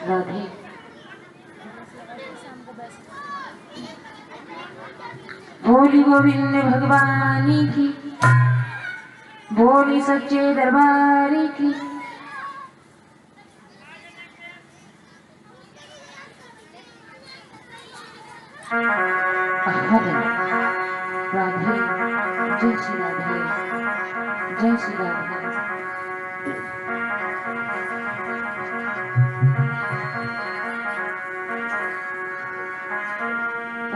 राधे बोली गोविंद भगवान की, बोली सच्चे दरबार की। राधे जय श्री राधे, जय श्री राधे।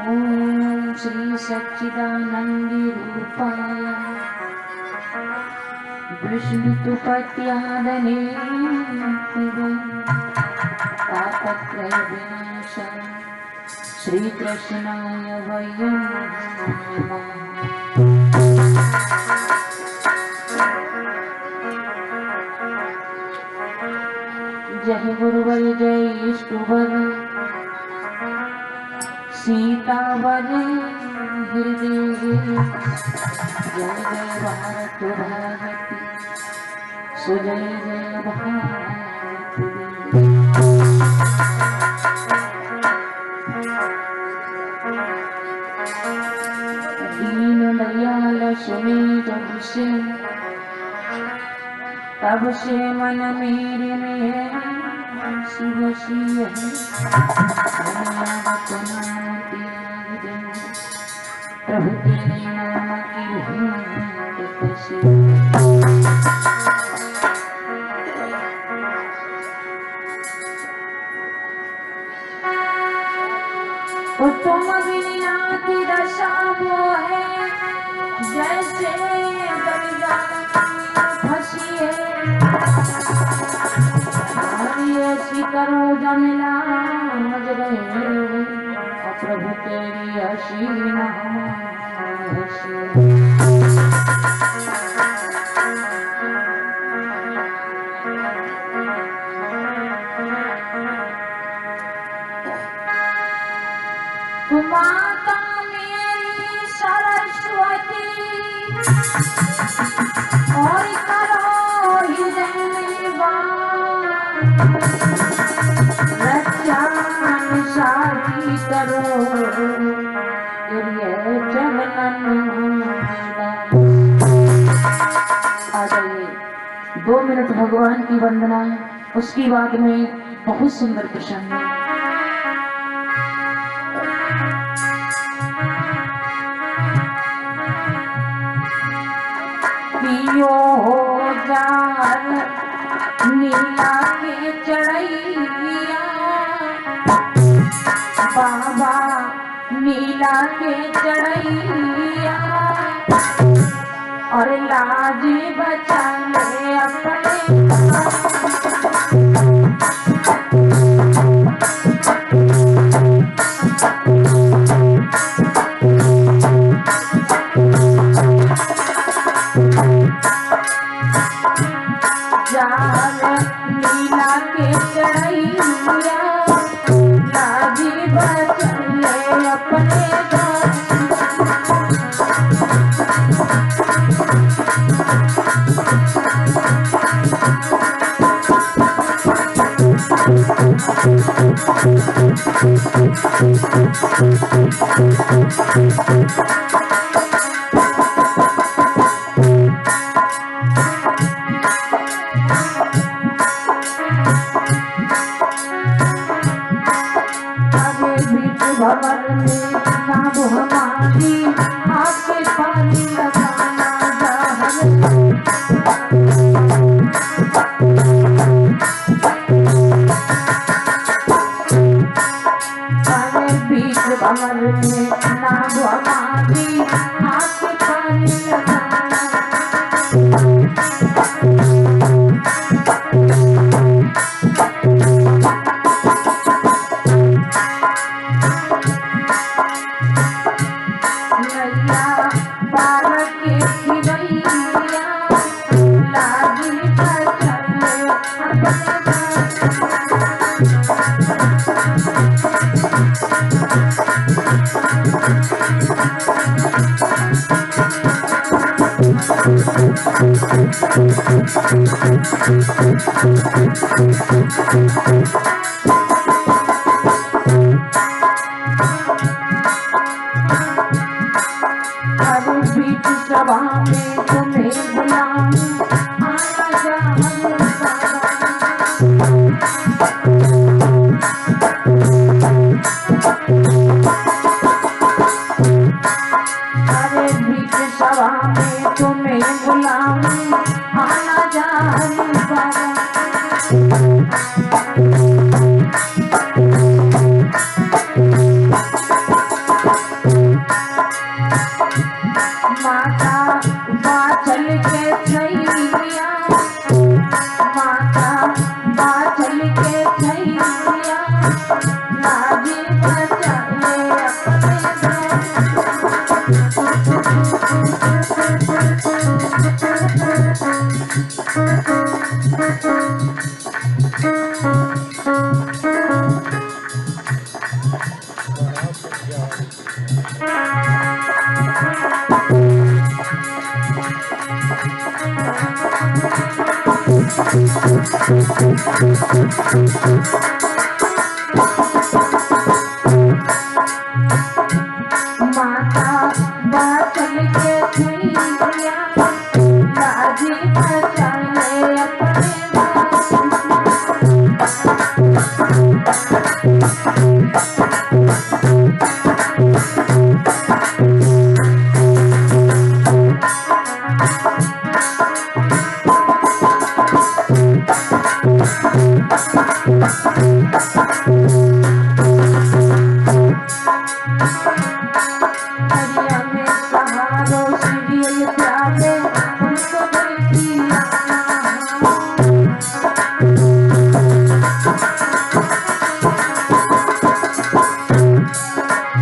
ओम श्री सच्चिदानंद रूपाय विष्णुपत्यादने तापत्रय विनाशाय श्री कृष्णाय वयं नमः। जय गुरुवर जय इष्टवर सीतावर हृदय, जय जय भारत भारती सुजय जय भारत। दीन दयाल सुने जब से, तब से मन मेरे में शिव शिव प्रभु तेरे नाम की भूत खुशी। तुम बिना की दशा वो है, जैसे फंसी है। ऐसी करो जमिला प्रभु तेरी असीम माता मेरी सरस्वती और करो हृदय में रक्षा सारी करो आ जाइए। 2 मिनट भगवान की वंदना, उसकी बात में बहुत सुंदर प्रसंग है। पियो हो जार नीला के चढ़ैया, बाबा नीला के चढ़ैया, और लाज बचा ले अपने। नीला के चढ़ैया, लाज बचा ले अपने। बीच सभा में तुम्हें बुलाऊं, आना जाऊं अरे बीच सभा में तुम्हें बुलाऊं, आना जाऊं बाबा। माता बाचल के छैया, माता बाचल के छैया, लाजी बचले माता बाचल के छैया, लाजी बचले अपने हरिया में सहारो सीरियल प्यारे उनको देखिया।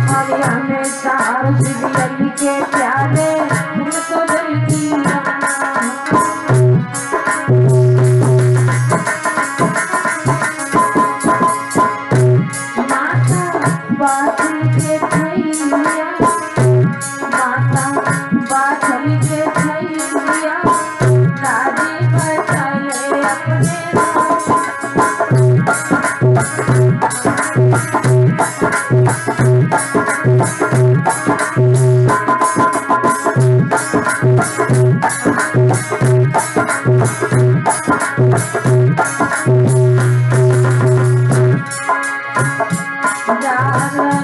हरिया में सहारो सीरियल के प्यारे उनको देखिया। बाचल के छैया, माता बाचल के छैया, लाजी बचले अपने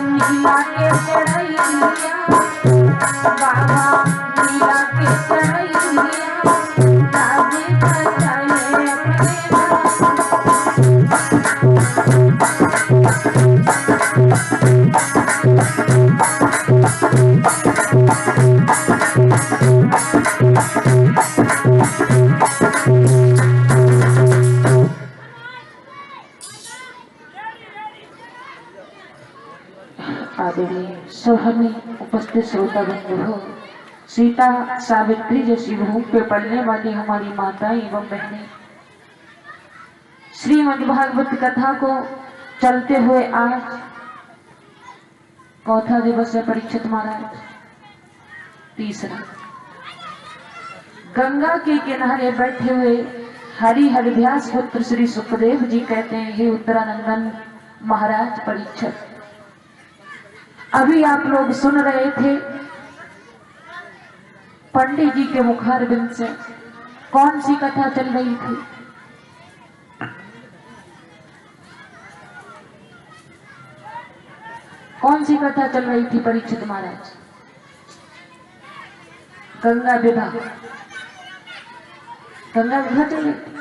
नीला के चढ़ैया, बाबा नीला के चढ़ैया, लाजी बचले अपने आदरणीय सभा में उपस्थित श्रोतागण हो, सीता सावित्री जैसी भूमि पे पढ़ने वाली हमारी माताएं एवं बहनें, श्रीमद् भागवत कथा को चलते हुए आज चौथा दिवस है परीक्षित महाराज, तीसरा। गंगा के किनारे बैठे हुए हरि हरिव्यास पुत्र श्री सुखदेव जी कहते हैं, हे उत्तरानंदन महाराज परीक्षित, अभी आप लोग सुन रहे थे पंडित जी के मुखारबिंद से कौन सी कथा चल रही थी? कौन सी कथा चल रही थी परीक्षित महाराज? गंगा विवाह। गंगा विवाह चल रही थी,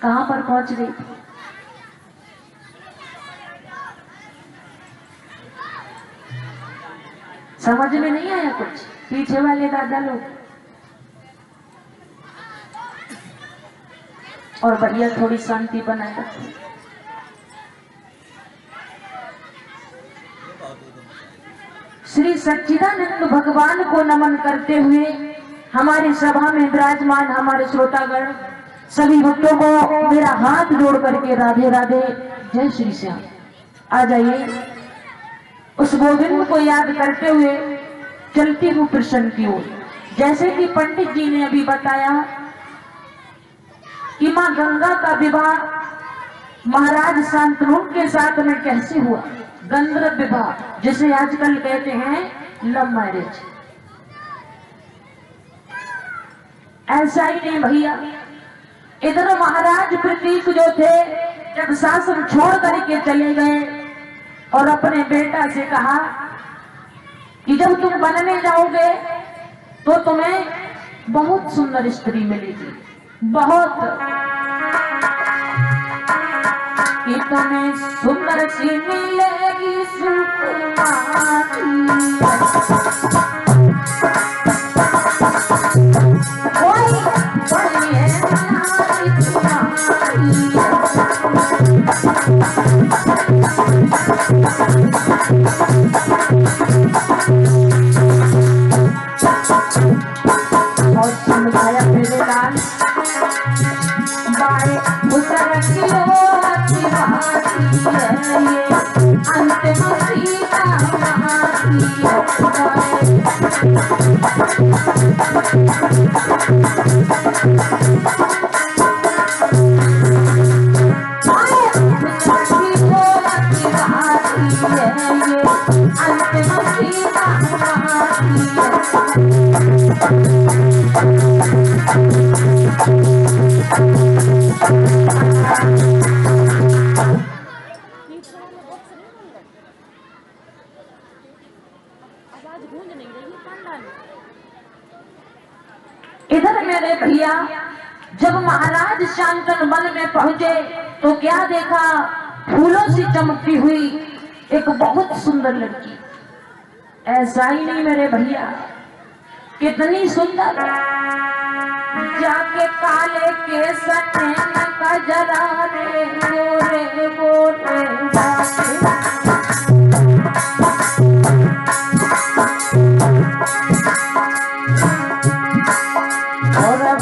कहां पर पहुंच गई थी? समझ में नहीं आया कुछ? पीछे वाले दादा लोग और बढ़िया थोड़ी शांति बनाए रखें। श्री सच्चिदानंद भगवान को नमन करते हुए हमारी सभा में विराजमान हमारे श्रोतागण सभी भक्तों को मेरा हाथ जोड़ करके राधे राधे जय श्री श्याम। आ जाइए, उस गोविंद को याद करते हुए चलती हूँ कृष्ण की ओर। जैसे कि पंडित जी ने अभी बताया कि मां गंगा का विवाह महाराज शांतनु के साथ में कैसे हुआ, गंधर्व विवाह, जिसे आजकल कहते हैं लव मैरिज। ऐसा ही नहीं भैया, इधर महाराज प्रतीक जो थे जब शासन छोड़ करके चले गए और अपने बेटा से कहा कि जब तुम बनने जाओगे तो तुम्हें बहुत सुंदर स्त्री मिलेगी, बहुत, कि तुम्हें सुंदर सी मिलेगी सुकुमारी, कोई बड़ी है हमारी तुम्हारी। और समझाया मेरे लाल बारे उतर की होती है ये अंतिम सीता हमारी इधर मेरे भैया जब महाराज शांतन वन में पहुंचे तो क्या देखा, फूलों से चमकती हुई एक बहुत सुंदर लड़की। ऐसा ही नहीं मेरे भैया, कितनी सुंदर, जाके काले के सने का जरा रे गोरे गोरे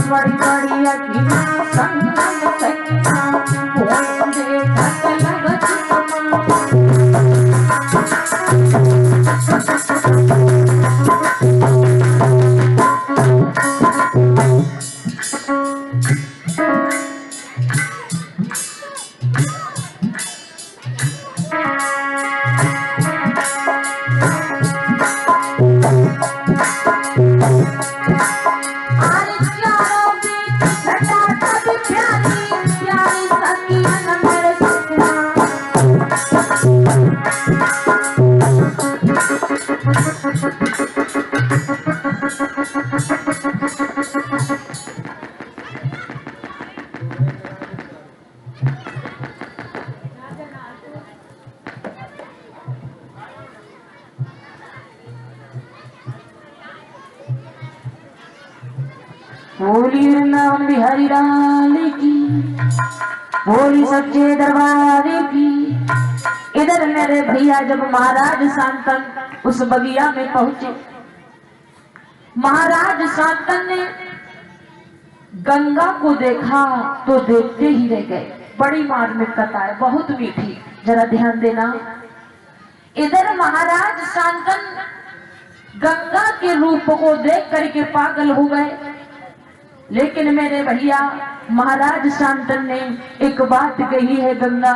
बड़ी बड़ी अखियां संगम सखियां बोले ढक लगत बोली वृंदावन बिहारी लाल की, बोली सच्चे दरबार की। इधर मेरे भैया जब महाराज शांतन उस बगिया में पहुंचे, महाराज शांतन ने गंगा को देखा तो देखते ही रह गए। बड़ी मार्मिक कथा है, बहुत मीठी, जरा ध्यान देना। इधर महाराज शांतन गंगा के रूप को देख करके पागल हो गए। लेकिन मेरे भैया महाराज शांतन ने एक बात कही है, गंगा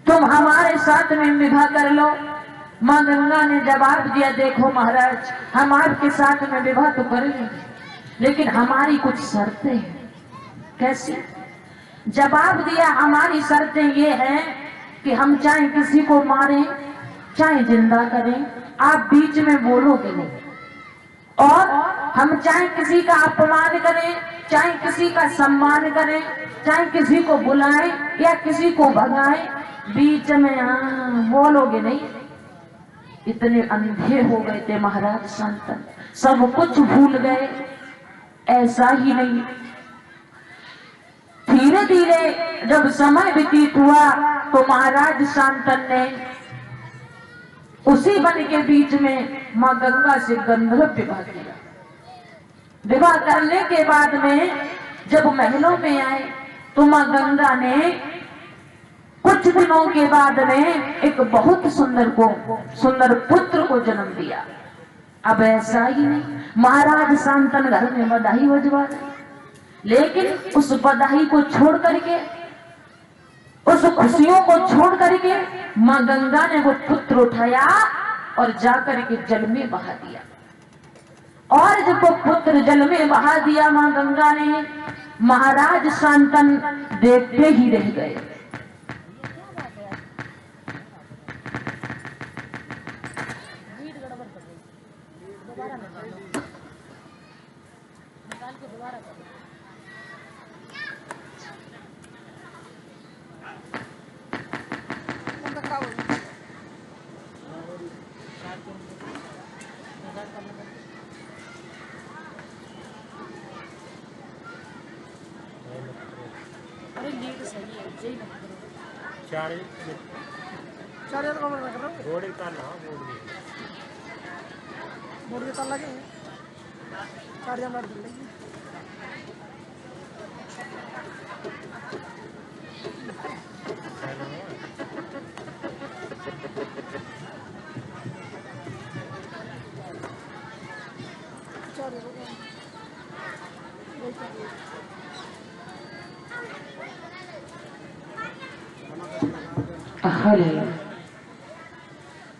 तुम हमारे साथ में विवाह कर लो। मां गंगा ने जवाब दिया, देखो महाराज हम आपके साथ में विवाह तो कर लेंगे, लेकिन हमारी कुछ शर्तें हैं। कैसी? जवाब दिया, हमारी शर्तें ये हैं कि हम चाहे किसी को मारें चाहे जिंदा करें, आप बीच में बोलोगे नहीं, और हम चाहे किसी का अपमान करें चाहे किसी का सम्मान करें, चाहे किसी को बुलाएं या किसी को भगाएं, बीच में बोलोगे नहीं। इतने अंधे हो गए थे महाराज शांतन, सब कुछ भूल गए। ऐसा ही नहीं, धीरे धीरे जब समय व्यतीत हुआ तो महाराज शांतन ने उसी वन के बीच में मां गंगा से गंधर्व विवाह किया। विवाह करने के बाद में जब महलों में आए तो मां गंगा ने कुछ दिनों के बाद में एक बहुत सुंदर पुत्र को जन्म दिया। अब ऐसा ही नहीं, महाराज शांतन घर में बधाई बजवा रहे, लेकिन उस बधाई को छोड़ करके, उस खुशियों को छोड़ करके माँ गंगा ने वो पुत्र उठाया और जाकर के जल में बहा दिया। और जब वो पुत्र जल में बहा दिया माँ गंगा ने, महाराज शांतन देखते ही रह गए।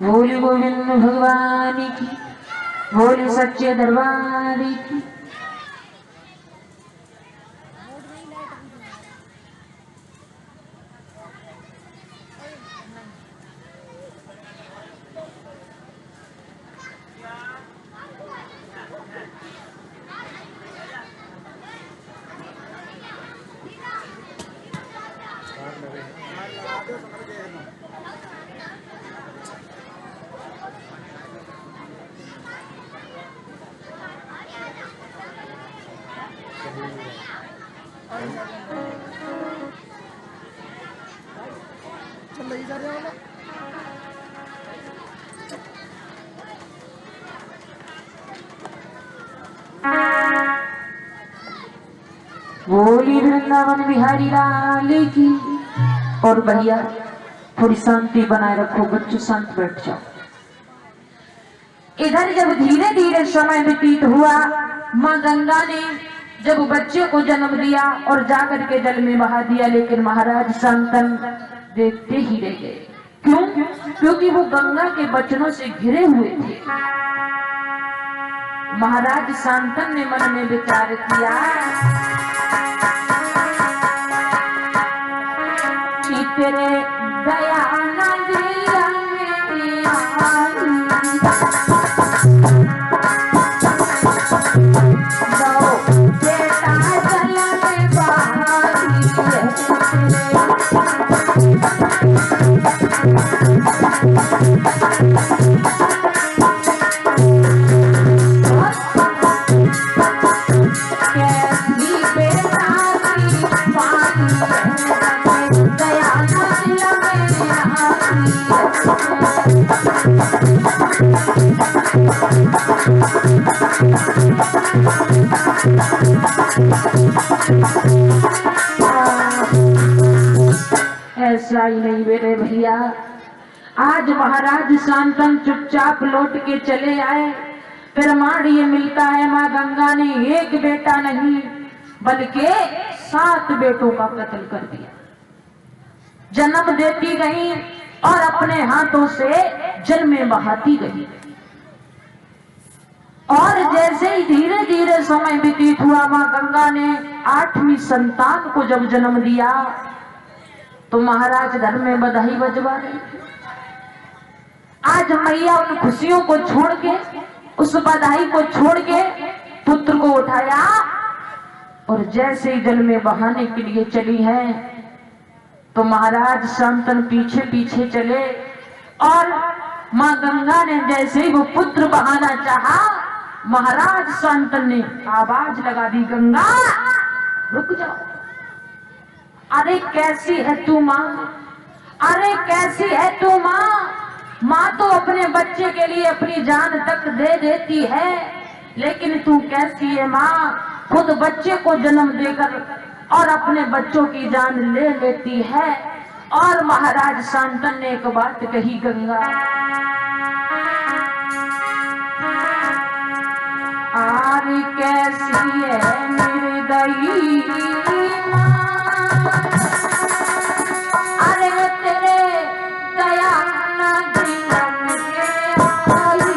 बोली गोविंद भगवान की, बोली सच्चे दरबार की। बोली वृंदावन बिहारी लाल की। और भैया थोड़ी शांति बनाए रखो, बच्चों शांत बैठ जाओ। इधर जब धीरे धीरे समय व्यतीत हुआ, माँ गंगा ने जब बच्चे को जन्म दिया और जाकर के जल में बहा दिया, लेकिन महाराज शांतन देखते ही रह गए। क्यों? क्योंकि वो गंगा के बचनों से घिरे हुए थे। महाराज शांतन ने मन में विचार किया कि तेरे दयानंद ऐसा ही नहीं मेरे भैया, आज महाराज शांतन चुपचाप लौट के चले आए। प्रमाण ये मिलता है माँ गंगा ने एक बेटा नहीं बल्कि 7 बेटों का कत्ल कर दिया। जन्म देती गई और अपने हाथों से जल में बहाती गई। और जैसे ही धीरे धीरे समय व्यतीत हुआ, माँ गंगा ने 8वीं संतान को जब जन्म दिया तो महाराज घर में बधाई बजवा रहे थे। आज मैया उन खुशियों को छोड़ के, उस बधाई को छोड़ के पुत्र को उठाया और जैसे ही जल में बहाने के लिए चली है तो महाराज शांतन पीछे पीछे चले। और माँ गंगा ने जैसे ही वो पुत्र बहाना चाहा, महाराज शांतन ने आवाज लगा दी, गंगा रुक जाओ। अरे कैसी है तू माँ, अरे कैसी है तू माँ। माँ तो अपने बच्चे के लिए अपनी जान तक दे देती है, लेकिन तू कैसी है माँ, खुद बच्चे को जन्म देकर और अपने बच्चों की जान ले लेती है। और महाराज शांतन ने एक बात कही, गंगा अरे कैसी है निर्दयी अरे तेरे दया न दिलम के आई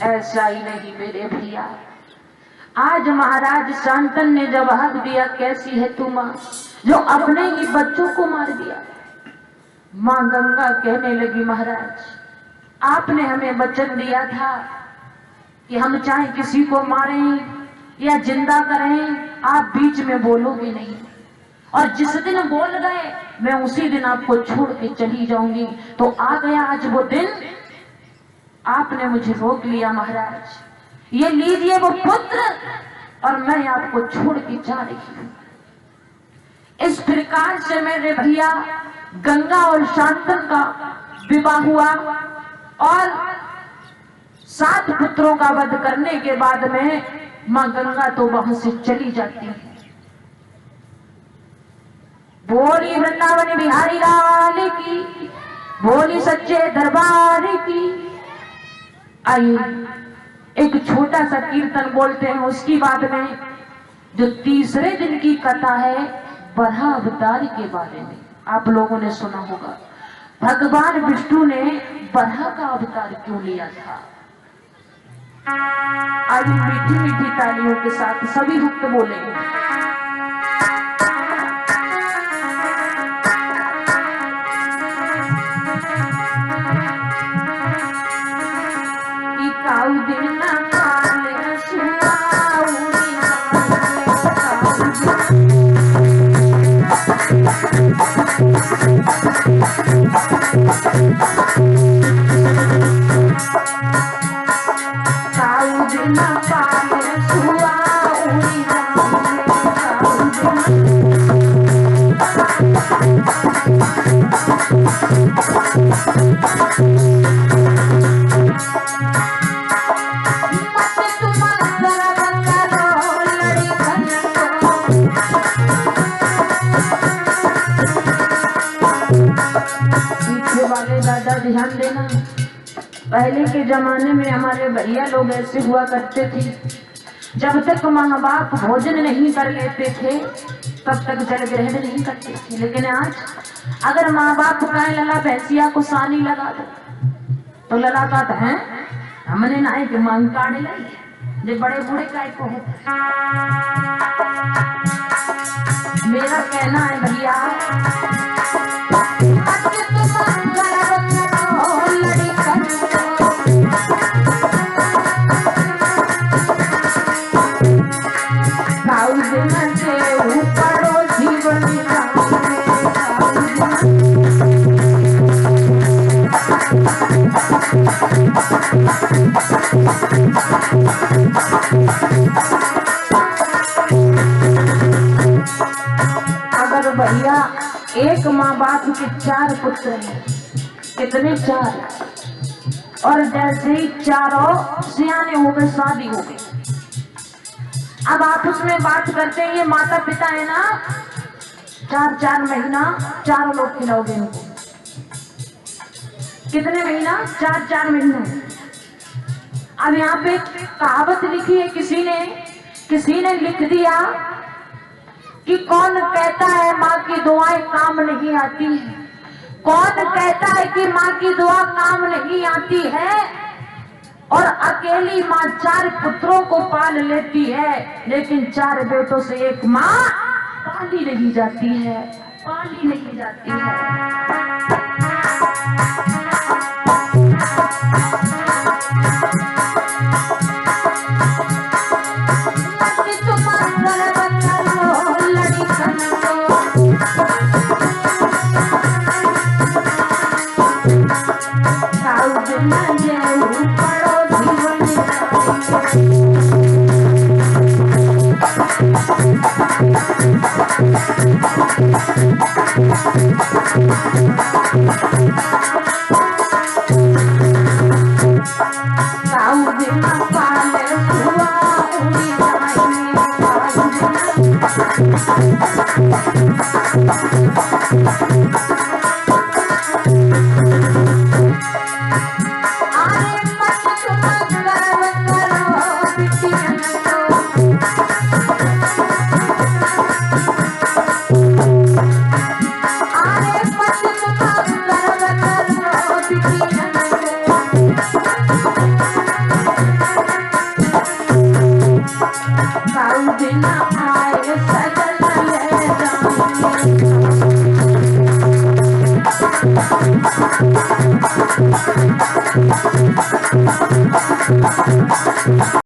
ऐसा ही नहीं मेरे भैया, आज महाराज शांतन ने जवाब दिया कैसी है तू माँ जो अपने ही बच्चों को मार दिया। माँ गंगा कहने लगी महाराज आपने हमें वचन दिया था कि हम चाहे किसी को मारें या जिंदा करें आप बीच में बोलोगे नहीं, और जिस दिन बोल गए मैं उसी दिन आपको छोड़ के चली जाऊंगी। तो आ गया आज वो दिन, आपने मुझे रोक लिया महाराज, ये लीजिए वो पुत्र और मैं आपको छोड़ के जा रही हूं। इस प्रकार से मेरे भैया गंगा और शांतन का विवाह हुआ और 7 पुत्रों का वध करने के बाद में मां गंगा तो वहां से चली जाती है। बोली वृंदावन बिहारी लाल की, बोली सच्चे दरबार की। आइए एक छोटा सा कीर्तन बोलते हैं, उसकी बाद में जो तीसरे दिन की कथा है बरहा अवतार के बारे में आप लोगों ने सुना होगा। भगवान विष्णु ने बरहा का अवतार क्यों लिया था। आइए मीठी मीठी तालियों के साथ सभी भक्त बोलेंगे। ध्यान देना, पहले के जमाने में हमारे भैया लोग ऐसे हुआ करते थे, जब तक माँ बाप भोजन नहीं कर लेते थे तब तक जल ग्रहण नहीं करते थे। लेकिन आज अगर माँ बाप कहें लला भैंसिया को सानी लगा दो तो लला कहता है हमने ना एक मांग काढ़े लाई, जो बड़े बूढ़े काय को है। मेरा कहना है भैया, अगर भैया एक माँ बाप के 4 पुत्र हैं, कितने 4, और जैसे ही चारों सियाने हो गए, शादी हो गई, अब आप उसमें बात करते हैं, ये माता पिता है ना, 4 महीना 4 लोग खिलाओगे उनको, कितने महीना, 4 महीना। अब यहाँ पे कहावत लिखी है, किसी ने लिख दिया कि कौन कहता है माँ की दुआएं काम नहीं आती है, कौन कहता है कि माँ की दुआ काम नहीं आती है, और अकेली माँ 4 पुत्रों को पाल लेती है, लेकिन 4 बेटों से एक माँ पाली नहीं जाती है, पाली नहीं जाती है।